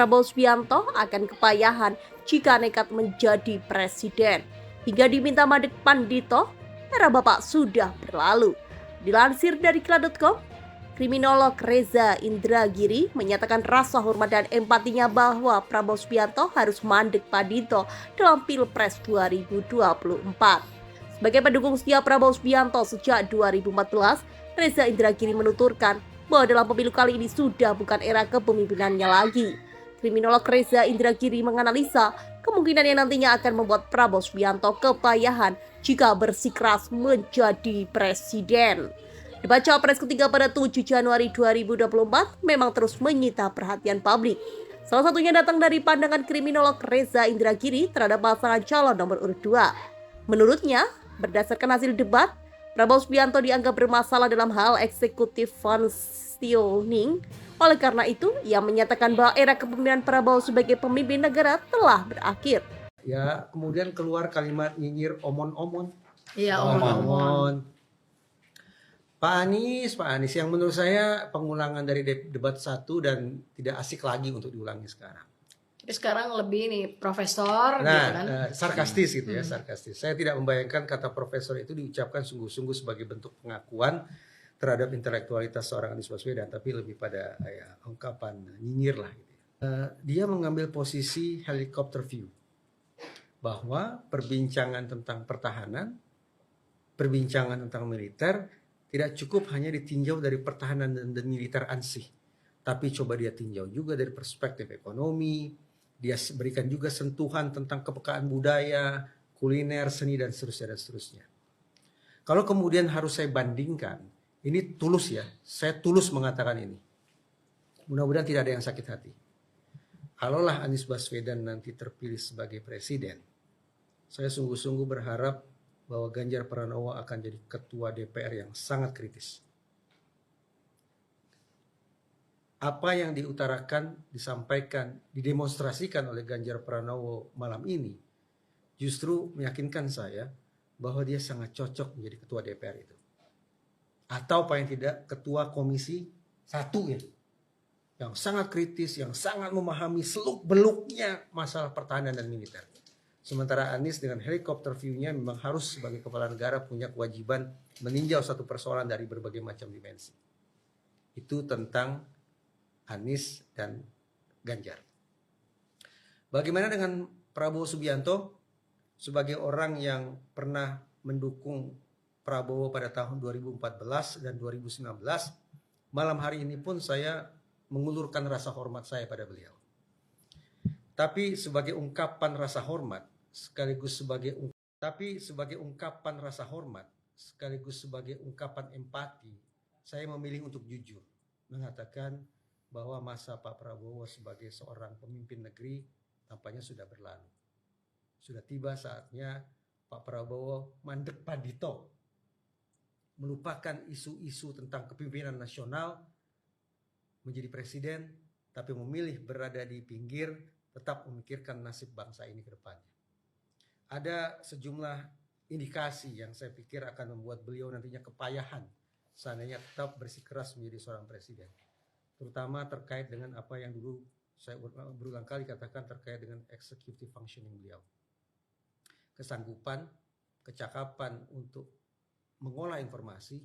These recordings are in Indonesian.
Prabowo Subianto akan kepayahan jika nekat menjadi presiden. Hingga diminta mandek Pandito, era Bapak sudah berlalu. Dilansir dari kila.com, kriminolog Reza Indragiri menyatakan rasa hormat dan empatinya bahwa Prabowo Subianto harus mandek Pandito dalam Pilpres 2024. Sebagai pendukung setia Prabowo Subianto sejak 2014, Reza Indragiri menuturkan bahwa dalam pemilu kali ini sudah bukan era kepemimpinannya lagi. Kriminolog Reza Indragiri menganalisa kemungkinan yang nantinya akan membuat Prabowo Subianto kepayahan jika bersikeras menjadi presiden. Debat Cawapres ketiga pada 7 Januari 2024 memang terus menyita perhatian publik. Salah satunya datang dari pandangan kriminolog Reza Indragiri terhadap pasangan calon nomor urut 2. Menurutnya, berdasarkan hasil debat, Prabowo Subianto dianggap bermasalah dalam hal eksekutif functioning. Oleh karena itu, ia menyatakan bahwa era kepemimpinan Prabowo sebagai pemimpin negara telah berakhir. Ya, kemudian keluar kalimat nyinyir omon-omon. Iya, omon-omon. Pak Anies yang menurut saya pengulangan dari debat 1 dan tidak asik lagi untuk diulangi sekarang. Jadi sekarang lebih nih profesor Nah, gitu kan. sarkastis gitu ya, sarkastis. Saya tidak membayangkan kata profesor itu diucapkan sungguh-sungguh sebagai bentuk pengakuan terhadap intelektualitas seorang Anies Baswedan, tapi lebih pada ungkapan nyinyir lah gitu. Dia mengambil posisi helicopter view bahwa perbincangan tentang pertahanan, perbincangan tentang militer tidak cukup hanya ditinjau dari pertahanan dan militer ansih, tapi coba dia tinjau juga dari perspektif ekonomi. Dia berikan juga sentuhan tentang kepekaan budaya, kuliner, seni, dan seterusnya. Kalau kemudian harus saya bandingkan, ini tulus ya, saya tulus mengatakan ini. Mudah-mudahan tidak ada yang sakit hati. Kalaulah Anies Baswedan nanti terpilih sebagai presiden, saya sungguh-sungguh berharap bahwa Ganjar Pranowo akan jadi ketua DPR yang sangat kritis. Apa yang diutarakan, disampaikan, didemonstrasikan oleh Ganjar Pranowo malam ini justru meyakinkan saya bahwa dia sangat cocok menjadi ketua DPR itu. Atau paling tidak ketua komisi 1 ya. Yang sangat kritis, yang sangat memahami seluk-beluknya masalah pertahanan dan militer. Sementara Anies dengan helikopter view-nya memang harus sebagai kepala negara punya kewajiban meninjau satu persoalan dari berbagai macam dimensi. Itu tentang Anies dan Ganjar. Bagaimana dengan Prabowo Subianto sebagai orang yang pernah mendukung Prabowo pada tahun 2014 dan 2019? Malam hari ini pun saya mengulurkan rasa hormat saya pada beliau. Tapi sebagai ungkapan rasa hormat sekaligus sebagai ungkapan empati, saya memilih untuk jujur mengatakan bahwa masa Pak Prabowo sebagai seorang pemimpin negeri tampaknya sudah berlalu. Sudah tiba saatnya Pak Prabowo mandek Pandito, melupakan isu-isu tentang kepemimpinan nasional, menjadi presiden, tapi memilih berada di pinggir, tetap memikirkan nasib bangsa ini ke depannya. Ada sejumlah indikasi yang saya pikir akan membuat beliau nantinya kepayahan seandainya tetap bersikeras menjadi seorang presiden. Terutama terkait dengan apa yang dulu saya berulang kali katakan terkait dengan executive functioning beliau. Kesanggupan, kecakapan untuk mengolah informasi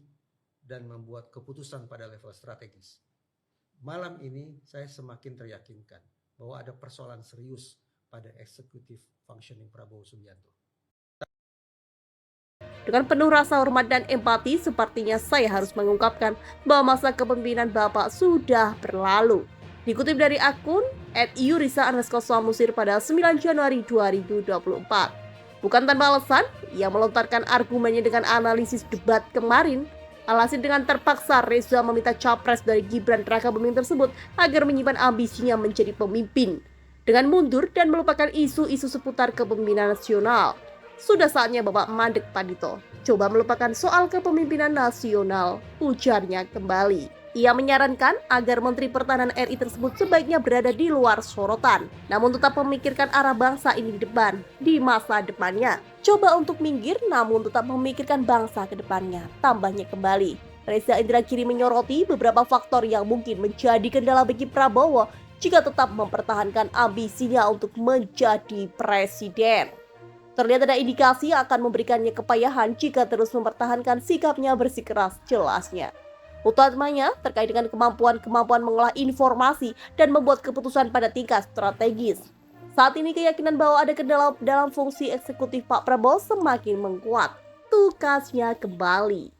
dan membuat keputusan pada level strategis. Malam ini saya semakin teryakinkan bahwa ada persoalan serius pada executive functioning Prabowo Subianto. Dengan penuh rasa hormat dan empati, sepertinya saya harus mengungkapkan bahwa masa kepemimpinan Bapak sudah berlalu. Dikutip dari akun @yurisa_samusir pada 9 Januari 2024. Bukan tanpa alasan, ia melontarkan argumennya dengan analisis debat kemarin. Alhasil dengan terpaksa Reza meminta capres dari Gibran Rakabuming tersebut agar menyimpan ambisinya menjadi pemimpin dengan mundur dan melupakan isu-isu seputar kepemimpinan nasional. Sudah saatnya Bapak mandek Pandito. Coba melupakan soal kepemimpinan nasional, ujarnya kembali. Ia menyarankan agar Menteri Pertahanan RI tersebut sebaiknya berada di luar sorotan, namun tetap memikirkan arah bangsa ini di masa depannya. Coba untuk minggir, namun tetap memikirkan bangsa ke depannya, tambahnya kembali. Reza Indragiri menyoroti beberapa faktor yang mungkin menjadi kendala bagi Prabowo jika tetap mempertahankan ambisinya untuk menjadi presiden. Terlihat ada indikasi akan memberikannya kepayahan jika terus mempertahankan sikapnya bersikeras jelasnya. Utamanya terkait dengan kemampuan mengolah informasi dan membuat keputusan pada tingkat strategis. Saat ini keyakinan bahwa ada kendala dalam fungsi eksekutif Pak Prabowo semakin menguat. Tugasnya kembali